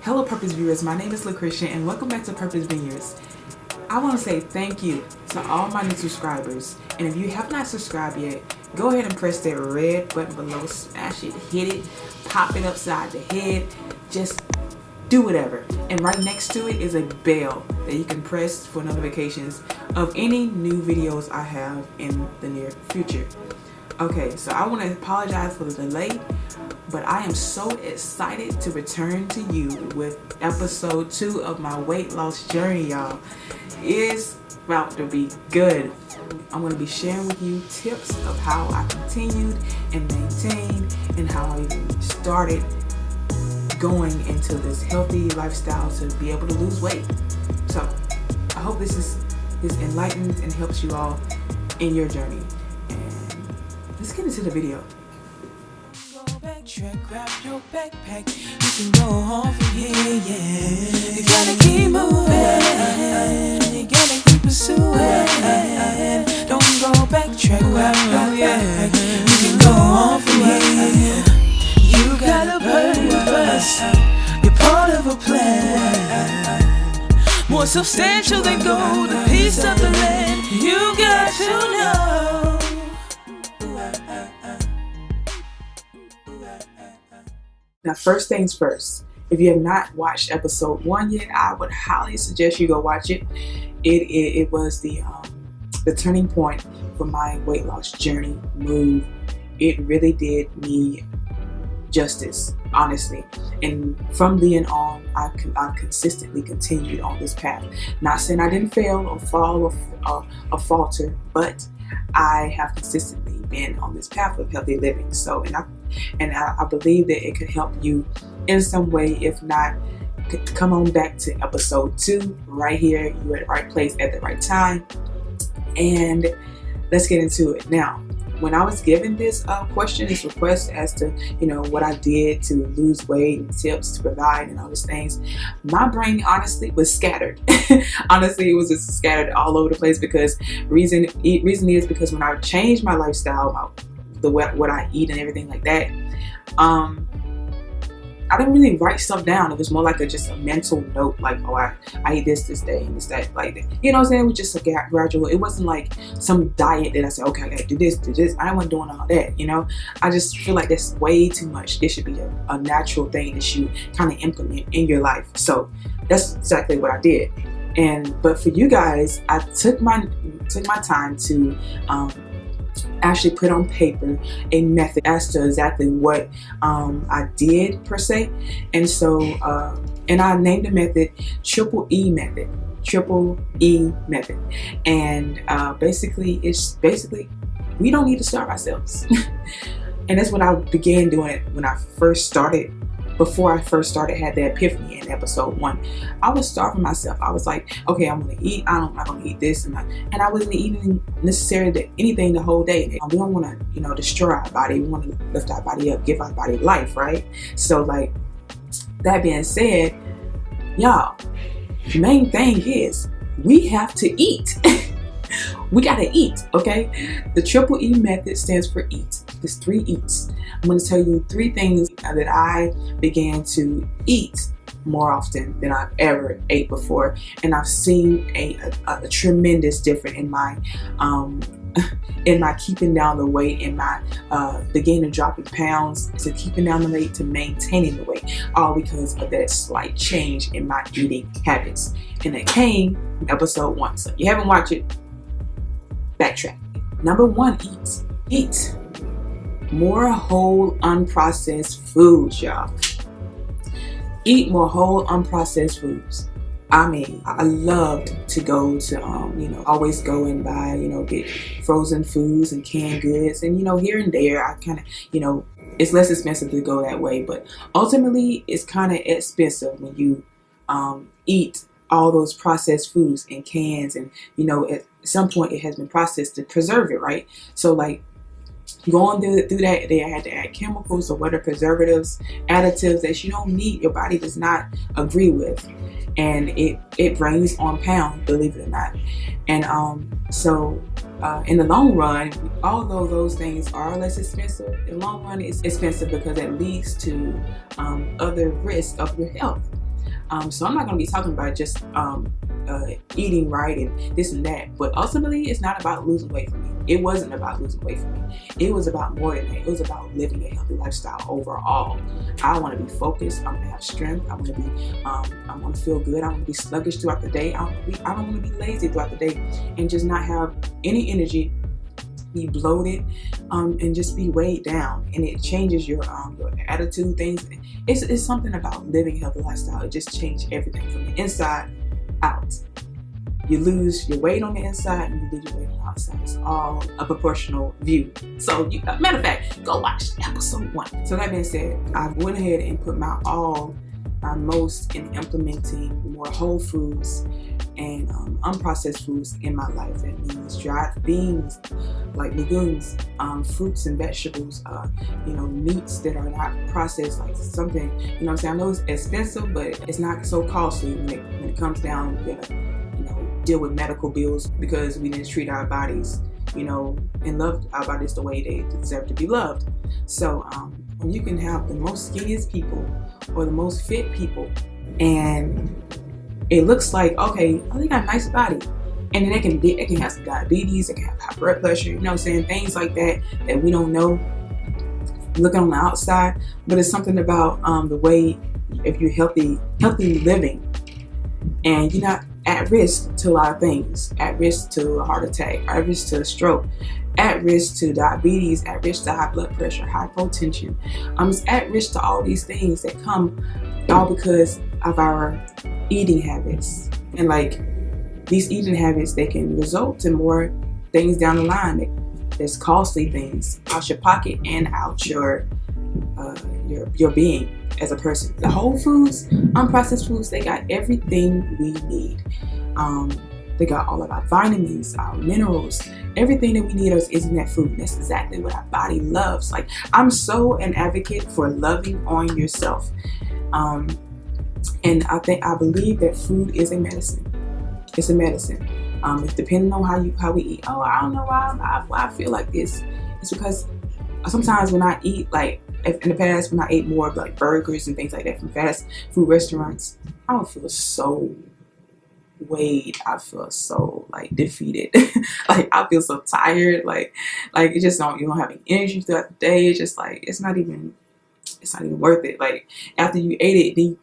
Hello Purpose viewers, my name is LaChristian and welcome back to Purpose Vineyards. I want to say thank you to all my new subscribers, and if you have not subscribed yet, go ahead and press that red button below, smash it, hit it, pop it upside the head, just do whatever. And right next to it is a bell that you can press for notifications of any new videos I have in the near future. Okay, so I want to apologize for the delay, but I am so excited to return to you with episode 2 of my weight loss journey, y'all. It's about to be good. I'm going to be sharing with you tips of how I continued and maintained and how I even started going into this healthy lifestyle to be able to lose weight. So I hope this enlightens and helps you all in your journey. Let's get into the video. Grab your backpack, you can go home from here, yeah. You gotta keep moving, you gotta keep pursuing. Don't go backtrack, grab your backpack, you can go home from here. You got a purpose, you're part of a plan, more substantial than gold, a piece of the land. You got to know. Now, first things first, if you have not watched episode 1 yet, I would highly suggest you go watch it. It was the turning point for my weight loss journey move. It really did me justice, honestly. And from then on, I consistently continued on this path. Not saying I didn't fail or fall or falter, but I have consistently been on this path of healthy living. So, and I believe that it could help you in some way. If not, come on back to episode 2 right here. You're at the right place at the right time. And let's get into it. Now, when I was given this request as to, what I did to lose weight and tips to provide and all those things, my brain honestly was scattered. Honestly, it was just scattered all over the place because reason is because when I changed my lifestyle, what I eat and everything like that, I didn't really write stuff down. It was more like just a mental note, like, oh, I eat this day and this, that, like that. You know what I'm saying? It was just a gradual. It wasn't like some diet that I said, okay, I gotta do this. I wasn't doing all that, I just feel like that's way too much. This should be a natural thing that you kind of implement in your life. So that's exactly what I did. But for you guys, I took my time to actually put on paper a method as to exactly what I did per se. And so and I named the method Triple E method. And basically we don't need to starve ourselves. And that's what I began doing when I first started. Before I first started, had the epiphany in episode 1. I was starving myself. I was like, okay, I'm gonna eat. I'm not gonna eat this, and I wasn't eating necessarily anything the whole day. We don't want to, destroy our body. We want to lift our body up, give our body life, right? So, like, that being said, y'all, the main thing is we have to eat. We gotta eat, okay? The Triple E method stands for eat. There's 3 eats. I'm going to tell you 3 things that I began to eat more often than I've ever ate before, and I've seen a tremendous difference in my keeping down the weight, in my beginning dropping pounds, to keeping down the weight, to maintaining the weight, all because of that slight change in my eating habits. And it came from episode 1. So if you haven't watched it, backtrack. Number 1, eat more whole unprocessed foods, y'all. Eat more whole unprocessed foods. I mean, I loved to go to always go and buy, get frozen foods and canned goods, and here and there I kind of, it's less expensive to go that way, but ultimately it's kind of expensive when you eat all those processed foods in cans, and at some point it has been processed to preserve it, right? So, like, going through that, they had to add chemicals or whatever, preservatives, additives that you don't need, your body does not agree with, and it brings on pounds, believe it or not. And so in the long run, although those things are less expensive, in the long run it's expensive because it leads to other risks of your health. So I'm not going to be talking about just eating right and this and that, but ultimately it's not about losing weight for me. It wasn't about losing weight for me. It was about more than that. It was about living a healthy lifestyle overall. I want to be focused. I want to have strength. I want to be I want to feel good. I want to be sluggish throughout the day. I don't want to be lazy throughout the day and just not have any energy, be bloated, and just be weighed down. And it changes your attitude, things. It's something about living a healthy lifestyle. It just changed everything from the inside out. You lose your weight on the inside and you lose your weight on the outside. It's all a proportional view. So, matter of fact, go watch episode 1. So that being said, I went ahead and put my most in implementing more whole foods and unprocessed foods in my life. That means dried beans, like legumes, fruits and vegetables, meats that are not processed, like something, what I'm saying? I know it's expensive, but it's not so costly when it comes down to, deal with medical bills, because we didn't treat our bodies, and love our bodies the way they deserve to be loved. So when you can have the most skinniest people or the most fit people, and it looks like, okay, they got a nice body, and then they can have some diabetes, they can have high blood pressure, things like that we don't know looking on the outside. But it's something about the way, if you're healthy living, and you're not at risk to a lot of things, at risk to a heart attack, at risk to a stroke, at risk to diabetes, at risk to high blood pressure, hypotension. It's at risk to all these things that come all because of our eating habits. And these eating habits, they can result in more things down the line. There's costly things out your pocket and out your being as a person. The whole foods, unprocessed foods, they got everything we need. They got all of our vitamins, our minerals, everything that we need is in that food. That's exactly what our body loves. I'm so an advocate for loving on yourself. And I believe that food is a medicine. It's a medicine. It's depending on how we eat. I don't know why I feel like this. It's because sometimes when I eat, in the past, when I ate more of burgers and things like that from fast food restaurants, I would feel so weighed. I feel so defeated. I feel so tired. It just you don't have any energy throughout the day. It's just it's not even worth it. After you ate it,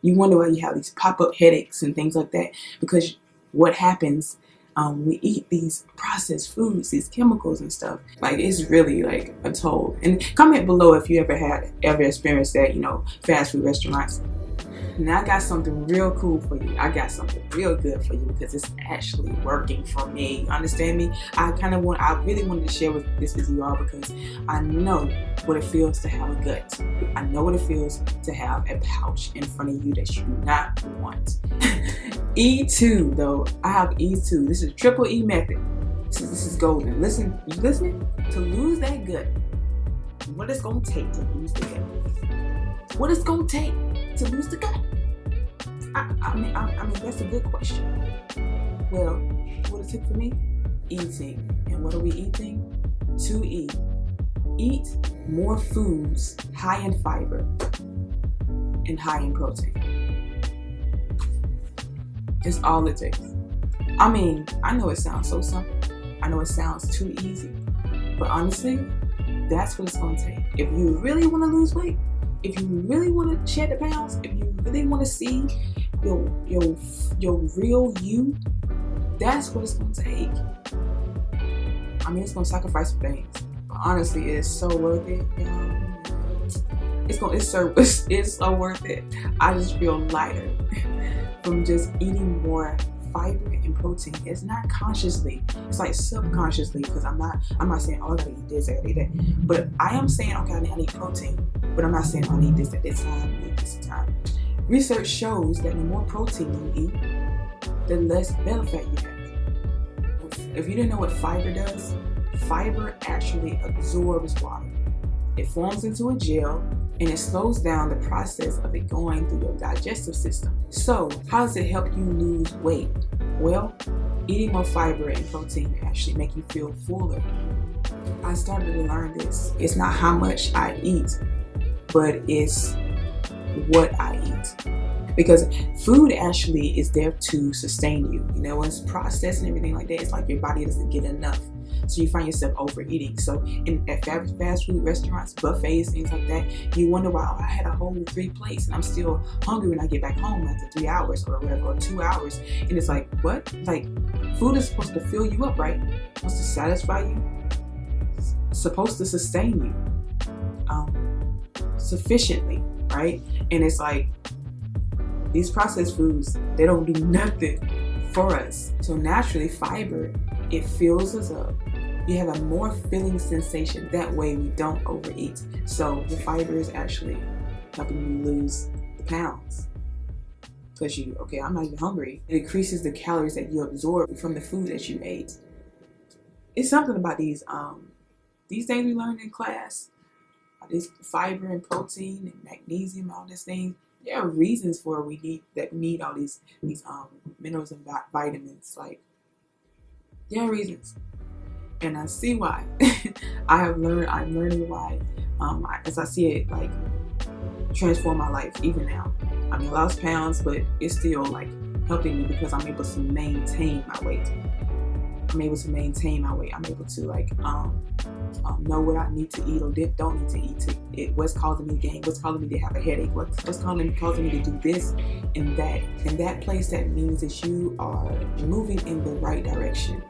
you wonder why you have these pop-up headaches and things like that, because what happens we eat these processed foods, these chemicals and stuff, it's really a toll. And comment below if you ever experienced that, fast food restaurants. Now I got something real cool for you. I got something real good for you, because it's actually working for me. You understand me? I really wanted to share this with you all, because I know what it feels to have a gut. I know what it feels to have a pouch in front of you that you do not want. E2 though, I have E2. This is triple E method. This is golden. Listen, you listening? To lose that gut, what it's gonna take to lose the gut? What it's gonna take to lose the gut? I mean, that's a good question. Well, what it took for me? Eating. And what are we eating? To eat. Eat more foods high in fiber and high in protein. It's all it takes. I know it sounds so simple. I know it sounds too easy. But honestly, that's what it's going to take. If you really want to lose weight, if you really want to shed the pounds, if you really want to see your real you, that's what it's going to take. It's going to sacrifice some things. But honestly, it's so worth it. It's so worth it. I just feel lighter from just eating more fiber and protein. It's not consciously, it's subconsciously, because I'm not saying, I gotta eat this, I gotta eat that. But I am saying, okay, I need protein. But I'm not saying I need this at this time, I need this time. Research shows that the more protein you eat, the less belly fat you have. If you didn't know what fiber does, fiber actually absorbs water. It forms into a gel, and it slows down the process of it going through your digestive system. So, how does it help you lose weight? Well, eating more fiber and protein actually make you feel fuller. I started to learn this. It's not how much I eat, but it's what I eat. because food actually is there to sustain you. You know, when it's processed and everything like that, it's like your body doesn't get enough. So you find yourself overeating. So at fast food restaurants, buffets, things like that, you wonder, wow, I had a whole 3 plates and I'm still hungry when I get back home after 3 hours or whatever, or 2 hours. And it's like, what? Like, food is supposed to fill you up, right? It's supposed to satisfy you. It's supposed to sustain you sufficiently, right? And it's like, these processed foods, they don't do nothing for us. So naturally, fiber, it fills us up. You have a more filling sensation. That way we don't overeat. So the fiber is actually helping you lose the pounds. Because I'm not even hungry. It increases the calories that you absorb from the food that you ate. It's something about these things we learned in class. This fiber and protein and magnesium, all these things. There are reasons for we need all these minerals and vitamins. Like, there are reasons, and I see why. I'm learning why. As I see it, like, transform my life even now. I mean, I lost pounds, but it's still like helping me because I'm able to maintain my weight. I'm able to like know what I need to eat or don't need to eat. What's causing me to gain? What's causing me to have a headache? What's causing me to do this and that? In that place, that means that you are moving in the right direction.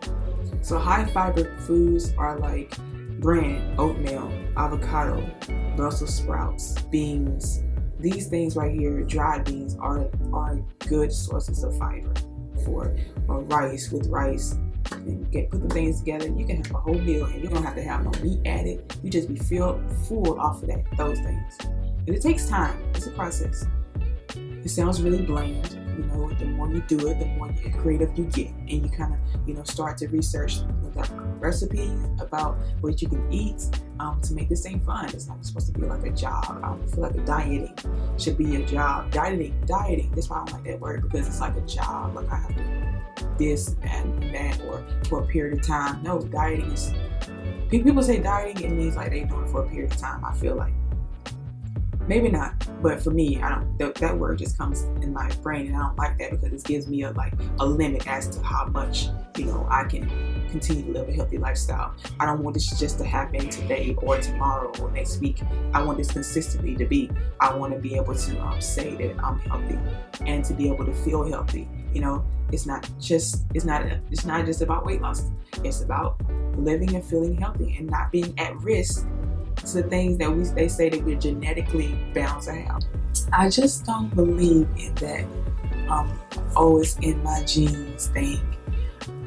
So high fiber foods are like bran, oatmeal, avocado, Brussels sprouts, beans. These things right here, dried beans, are good sources of fiber. Or rice. And put the things together, you can have a whole meal and you don't have to have no meat added. You just be full off of those things. And it takes time. It's a process. It sounds really bland. You know, the more you do it, the more creative you get, and you kind of, start to research the recipes about what you can eat to make this thing fun. It's not supposed to be like a job. I feel like dieting should be a job. Dieting. That's why I don't like that word, because it's like a job. Like, I have to this and that, or for a period of time. No, dieting is, people say dieting, it means like they do it for a period of time. I feel like maybe not, but for me, I don't. That word just comes in my brain, and I don't like that because it gives me a limit as to how much I can continue to live a healthy lifestyle. I don't want this just to happen today or tomorrow or next week. I want this consistently to be. I want to be able to say that I'm healthy and to be able to feel healthy. It's not just about weight loss. It's about living and feeling healthy and not being at risk to things that they say that we're genetically bound to have. I just don't believe in that it's in my genes thing.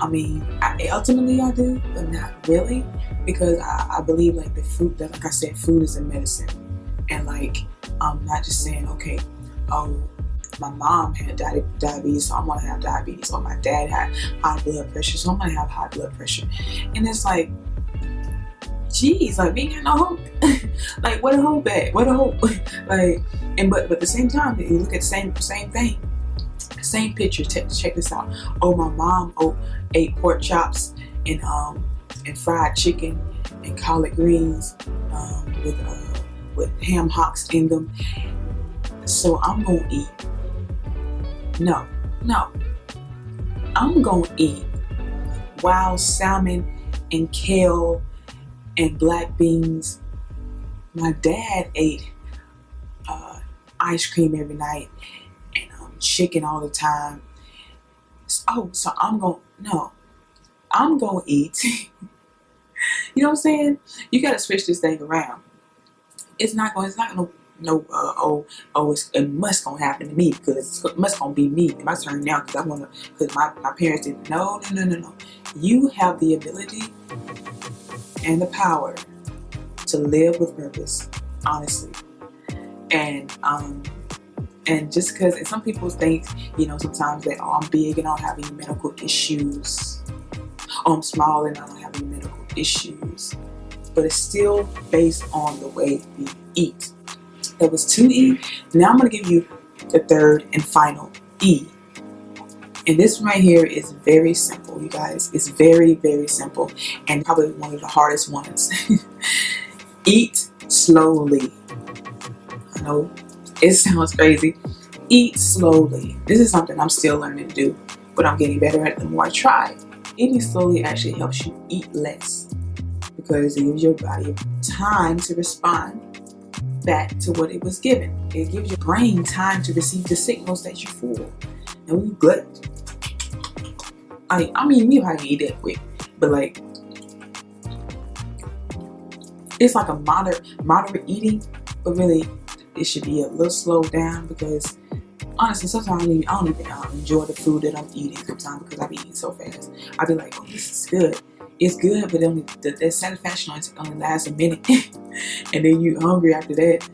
I mean, ultimately I do, but not really, because I believe like the food, that, like I said, food is a medicine. And I'm not just saying, okay, my mom had diabetes, so I'm gonna have diabetes, or my dad had high blood pressure, so I'm gonna have high blood pressure. And it's like, geez, we ain't got no hope. Where the hope at? Where the hope? But at the same time, you look at the same thing, same picture. Check this out. My mom ate pork chops and fried chicken and collard greens with ham hocks in them. So I'm gonna eat. No. I'm gonna eat wild salmon and kale and black beans. My dad ate ice cream every night and chicken all the time. So I'm gonna eat. You know what I'm saying? You gotta switch this thing around. It must gonna happen to me because it must gonna be me. My turn now because my parents didn't. No. You have the ability and the power to live with purpose, honestly. And just because, and some people think, sometimes that, I'm big and I don't have any medical issues. I'm small and I don't have any medical issues. But it's still based on the way we eat. That was 2E. Now I'm going to give you the third and final E. And this one right here is very simple, you guys. It's very, very simple, and probably one of the hardest ones. Eat slowly. I know it sounds crazy, Eat slowly. This is something I'm still learning to do, but I'm getting better at it the more I try. Eating slowly actually helps you eat less because it gives your body time to respond back to what it was given. It gives your brain time to receive the signals that you feel. And we gut. I mean, we probably eat that quick, but like, it's like a moderate eating, but really it should be a little slowed down because honestly, sometimes I don't even enjoy the food that I'm eating sometimes because I be eating so fast. I be like, oh, this is good. It's good, but only the satisfaction only lasts a minute, and then you hungry after that.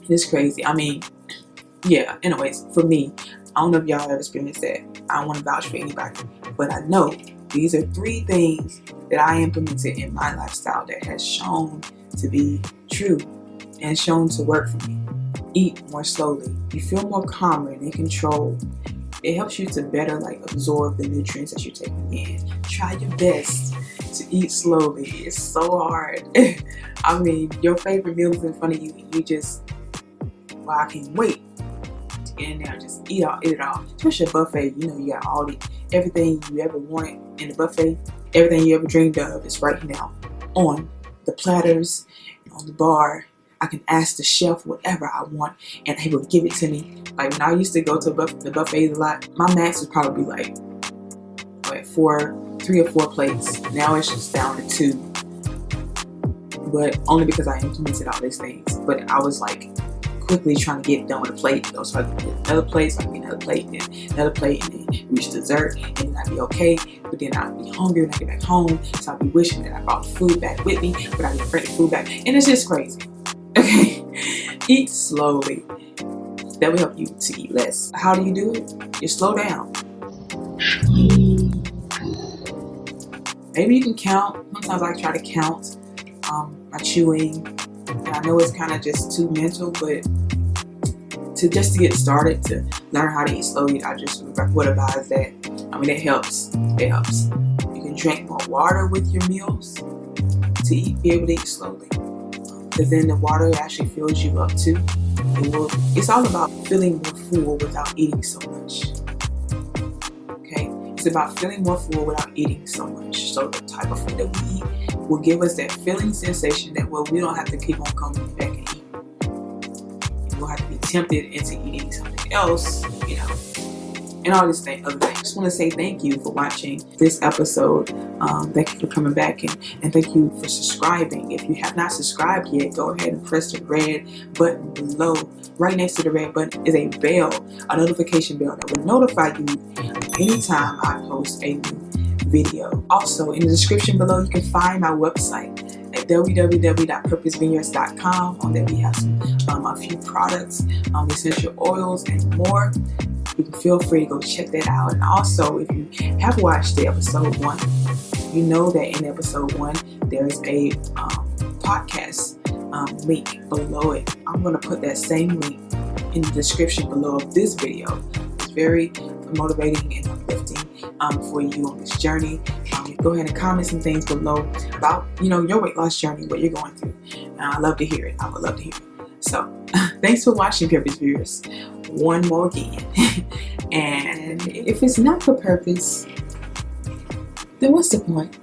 It's crazy. I mean, yeah. Anyways, for me, I don't know if y'all ever experienced that. I don't want to vouch for anybody, but I know these are 3 things that I implemented in my lifestyle that has shown to be true and shown to work for me. Eat more slowly. You feel more calmer and in control. It helps you to better absorb the nutrients that you're taking in. Try your best to eat slowly. It's so hard. I mean, your favorite meal is in front of you and you just, well, I can't wait to get in there and just eat it all. Especially a buffet, you got everything you ever wanted in the buffet, everything you ever dreamed of is right now on the platters, on the bar. I can ask the chef whatever I want and he will give it to me. Like when I used to go to the buffet a lot, my max would probably be like 3 or 4 plates. Now it's just down to 2. But only because I implemented all these things. But I was quickly trying to get done with a plate. So I could get another plate, so I could get another plate, and then another plate, and then reach dessert, and then I'd be okay. But then I'd be hungry when I get back home. So I'd be wishing that I brought the food back with me, but I didn't bring the food back. And it's just crazy. Okay, eat slowly. That will help you to eat less. How do you do it? You slow down. Maybe you can count. Sometimes I try to count my chewing. And I know it's kind of just too mental, but to get started, to learn how to eat slowly, I just would advise that. I mean, it helps. It helps. You can drink more water with your meals to be able to eat slowly. Because then the water actually fills you up too. It's all about feeling more full without eating so much. Okay? It's about feeling more full without eating so much. So the type of food that we eat will give us that filling sensation that, well, we don't have to keep on coming back and eating. And we'll have to be tempted into eating something else, and all this other things. I just want to say thank you for watching this episode. Thank you for coming back and thank you for subscribing. If you have not subscribed yet, go ahead and press the red button below. Right next to the red button is a bell, a notification bell that will notify you anytime I post a new video. Also, in the description below, you can find my website at www.purposevineyards.com. On there we have a few products, essential oils and more. You can feel free to go check that out. And also, if you have watched the episode 1, you know that in episode 1 there's a podcast link below it. I'm going to put that same link in the description below of this video. It's very motivating and uplifting for you on this journey. Go ahead and comment some things below about your weight loss journey, what you're going through. And I'd love to hear it. I would love to hear it. So thanks for watching, Purpose Viewers. One more again. And if it's not for purpose, then what's the point?